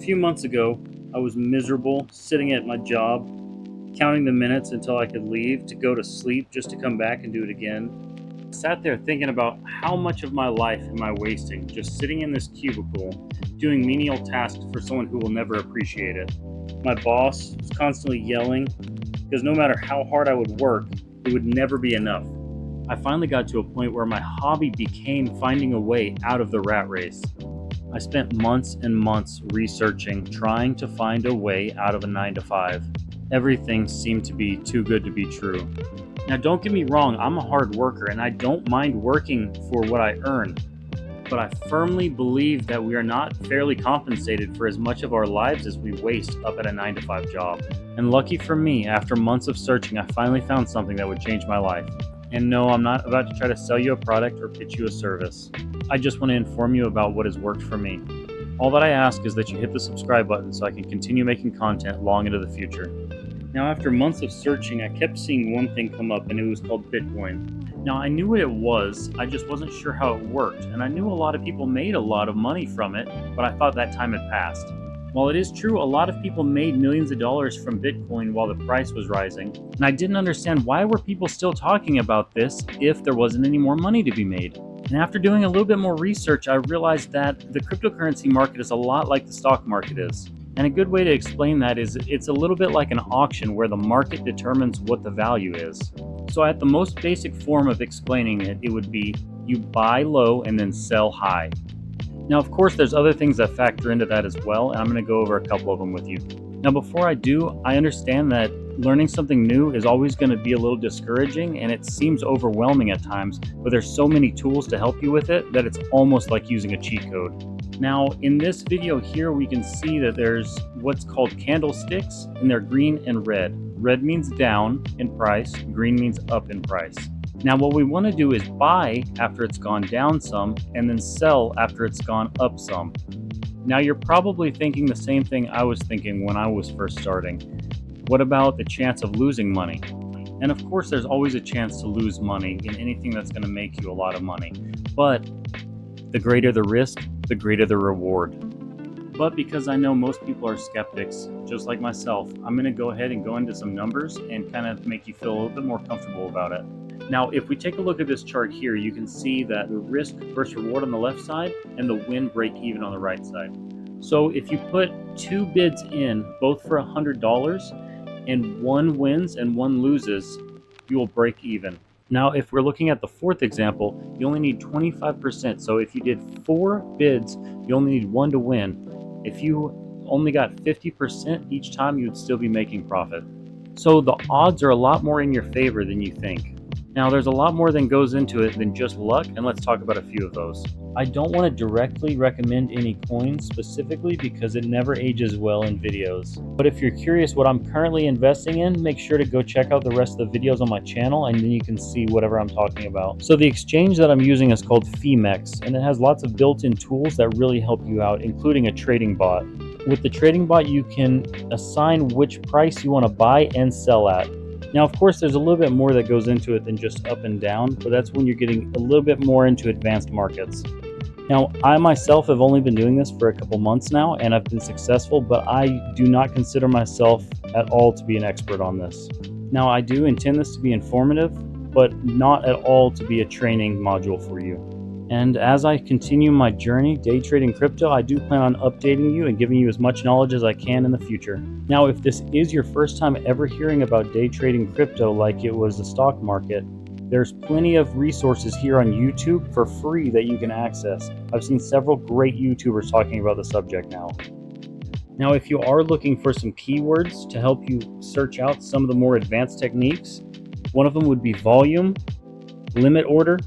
A few months ago, I was miserable, sitting at my job, counting the minutes until I could leave to go to sleep just to come back and do it again. I sat there thinking about how much of my life am I wasting just sitting in this cubicle doing menial tasks for someone who will never appreciate it. My boss was constantly yelling because no matter how hard I would work, it would never be enough. I finally got to a point where my hobby became finding a way out of the rat race. I spent months and months researching, trying to find a way out of a 9 to 5. Everything seemed to be too good to be true. Now, don't get me wrong, I'm a hard worker and I don't mind working for what I earn. But I firmly believe that we are not fairly compensated for as much of our lives as we waste up at a 9 to 5 job. And lucky for me, after months of searching, I finally found something that would change my life. And no, I'm not about to try to sell you a product or pitch you a service. I just want to inform you about what has worked for me. All that I ask is that you hit the subscribe button so I can continue making content long into the future. Now, after months of searching, I kept seeing one thing come up, and it was called Bitcoin. Now, I knew what it was, I just wasn't sure how it worked, and I knew a lot of people made a lot of money from it, but I thought that time had passed. While it is true, a lot of people made millions of dollars from Bitcoin while the price was rising, and I didn't understand why were people still talking about this if there wasn't any more money to be made. And after doing a little bit more research, I realized that the cryptocurrency market is a lot like the stock market is. And a good way to explain that is it's a little bit like an auction where the market determines what the value is. So at the most basic form of explaining it, it would be you buy low and then sell high. Now, of course, there's other things that factor into that as well, and I'm going to go over a couple of them with you. Now, before I do, I understand that learning something new is always going to be a little discouraging, and it seems overwhelming at times, but there's so many tools to help you with it that it's almost like using a cheat code. Now, in this video here, we can see that there's what's called candlesticks, and they're green and red. Red means down in price, green means up in price. Now, what we want to do is buy after it's gone down some and then sell after it's gone up some. Now, you're probably thinking the same thing I was thinking when I was first starting. What about the chance of losing money? And of course, there's always a chance to lose money in anything that's going to make you a lot of money. But the greater the risk, the greater the reward. But because I know most people are skeptics, just like myself, I'm going to go ahead and go into some numbers and kind of make you feel a little bit more comfortable about it. Now, if we take a look at this chart here, you can see that the risk versus reward on the left side and the win break even on the right side. So if you put two bids in, both for $100, and one wins and one loses, you will break even. Now, if we're looking at the fourth example, you only need 25%. So if you did 4 bids, you only need 1 to win. If you only got 50% each time, you would still be making profit. So the odds are a lot more in your favor than you think. Now, there's a lot more that goes into it than just luck, and let's talk about a few of those. I don't want to directly recommend any coins specifically because it never ages well in videos. But if you're curious what I'm currently investing in, make sure to go check out the rest of the videos on my channel, and then you can see whatever I'm talking about. So the exchange that I'm using is called Femex, and it has lots of built-in tools that really help you out, including a trading bot. With the trading bot, you can assign which price you want to buy and sell at. Now, of course, there's a little bit more that goes into it than just up and down, but that's when you're getting a little bit more into advanced markets. Now, I myself have only been doing this for a couple months now, and I've been successful, but I do not consider myself at all to be an expert on this. Now, I do intend this to be informative, but not at all to be a training module for you. And as I continue my journey day trading crypto, I do plan on updating you and giving you as much knowledge as I can in the future. Now, if this is your first time ever hearing about day trading crypto like it was the stock market, there's plenty of resources here on YouTube for free that you can access. I've seen several great YouTubers talking about the subject now. Now, if you are looking for some keywords to help you search out some of the more advanced techniques, one of them would be volume, limit order,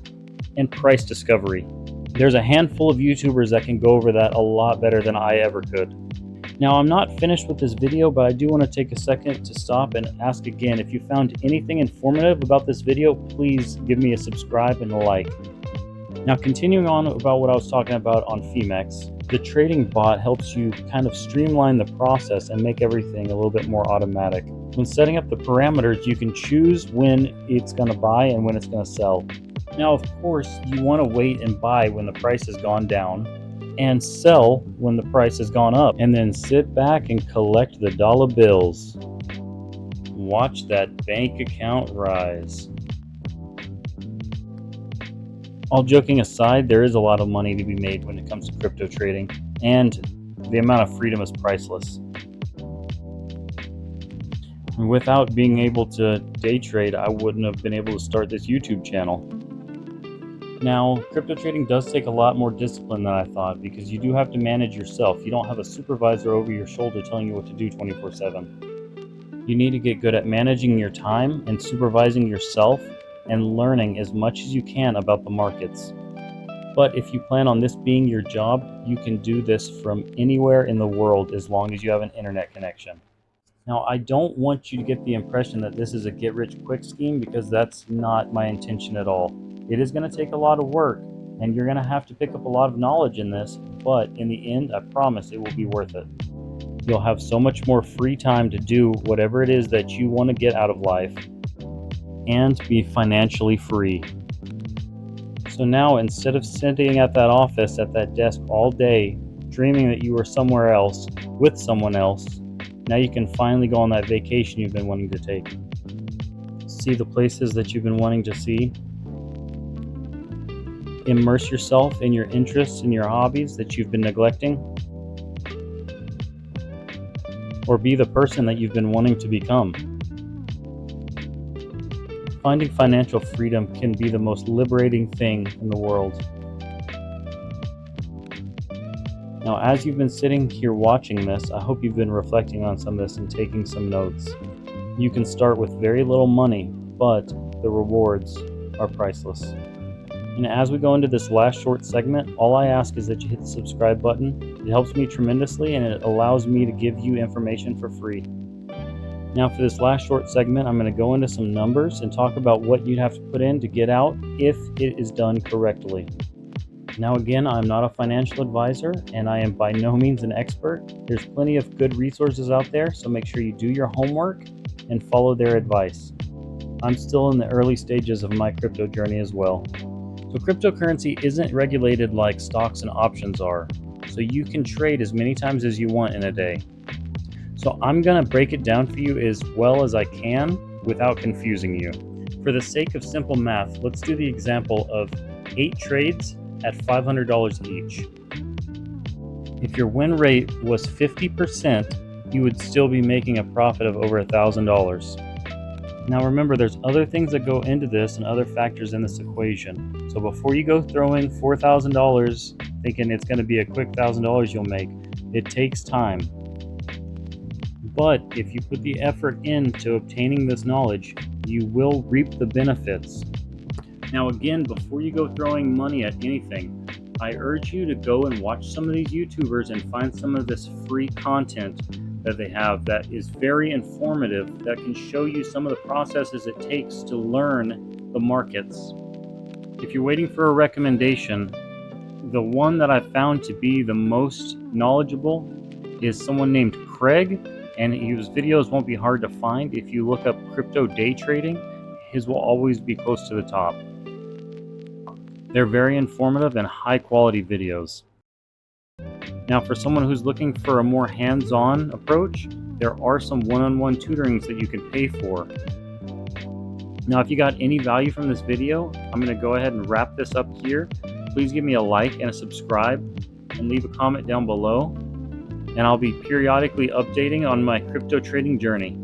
and price discovery. There's a handful of YouTubers that can go over that a lot better than I ever could. Now, I'm not finished with this video, but I do want to take a second to stop and ask again, if you found anything informative about this video, please give me a subscribe and a like. Now, continuing on about what I was talking about on Femex, the trading bot helps you kind of streamline the process and make everything a little bit more automatic. When setting up the parameters, you can choose when it's going to buy and when it's going to sell. Now, of course, you want to wait and buy when the price has gone down, and sell when the price has gone up, and then sit back and collect the dollar bills. Watch that bank account rise. All joking aside, there is a lot of money to be made when it comes to crypto trading, and the amount of freedom is priceless. Without being able to day trade, I wouldn't have been able to start this YouTube channel. Now, crypto trading does take a lot more discipline than I thought, because you do have to manage yourself. You don't have a supervisor over your shoulder telling you what to do 24/7. You need to get good at managing your time and supervising yourself and learning as much as you can about the markets. But if you plan on this being your job, you can do this from anywhere in the world as long as you have an internet connection. Now, I don't want you to get the impression that this is a get-rich-quick scheme, because that's not my intention at all. It is going to take a lot of work, and you're going to have to pick up a lot of knowledge in this, but in the end, I promise it will be worth it. You'll have so much more free time to do whatever it is that you want to get out of life and be financially free. So now, instead of sitting at that office, at that desk all day, dreaming that you were somewhere else with someone else, now you can finally go on that vacation you've been wanting to take. See the places that you've been wanting to see. Immerse yourself in your interests and your hobbies that you've been neglecting. Or be the person that you've been wanting to become. Finding financial freedom can be the most liberating thing in the world. Now, as you've been sitting here watching this, I hope you've been reflecting on some of this and taking some notes. You can start with very little money, but the rewards are priceless. And as we go into this last short segment, all I ask is that you hit the subscribe button. It helps me tremendously, and it allows me to give you information for free. Now, for this last short segment, I'm going to go into some numbers and talk about what you'd have to put in to get out if it is done correctly. Now, again, I'm not a financial advisor, and I am by no means an expert. There's plenty of good resources out there, so make sure you do your homework and follow their advice. I'm still in the early stages of my crypto journey as well. So cryptocurrency isn't regulated like stocks and options are, so you can trade as many times as you want in a day. So I'm going to break it down for you as well as I can without confusing you. For the sake of simple math, let's do the example of 8 trades at $500 each. If your win rate was 50%, you would still be making a profit of over $1,000. Now remember, there's other things that go into this and other factors in this equation. So before you go throwing $4,000 thinking it's going to be a quick $1,000 you'll make, it takes time. But if you put the effort into obtaining this knowledge, you will reap the benefits. Now again, before you go throwing money at anything, I urge you to go and watch some of these YouTubers and find some of this free content that they have that is very informative, that can show you some of the processes it takes to learn the markets. If you're waiting for a recommendation, the one that I found to be the most knowledgeable is someone named Craig, and his videos won't be hard to find. If you look up crypto day trading, his will always be close to the top. They're very informative and high quality videos. Now, for someone who's looking for a more hands-on approach, there are some one-on-one tutorings that you can pay for. Now, if you got any value from this video, I'm going to go ahead and wrap this up here. Please give me a like and a subscribe, and leave a comment down below, and I'll be periodically updating on my crypto trading journey.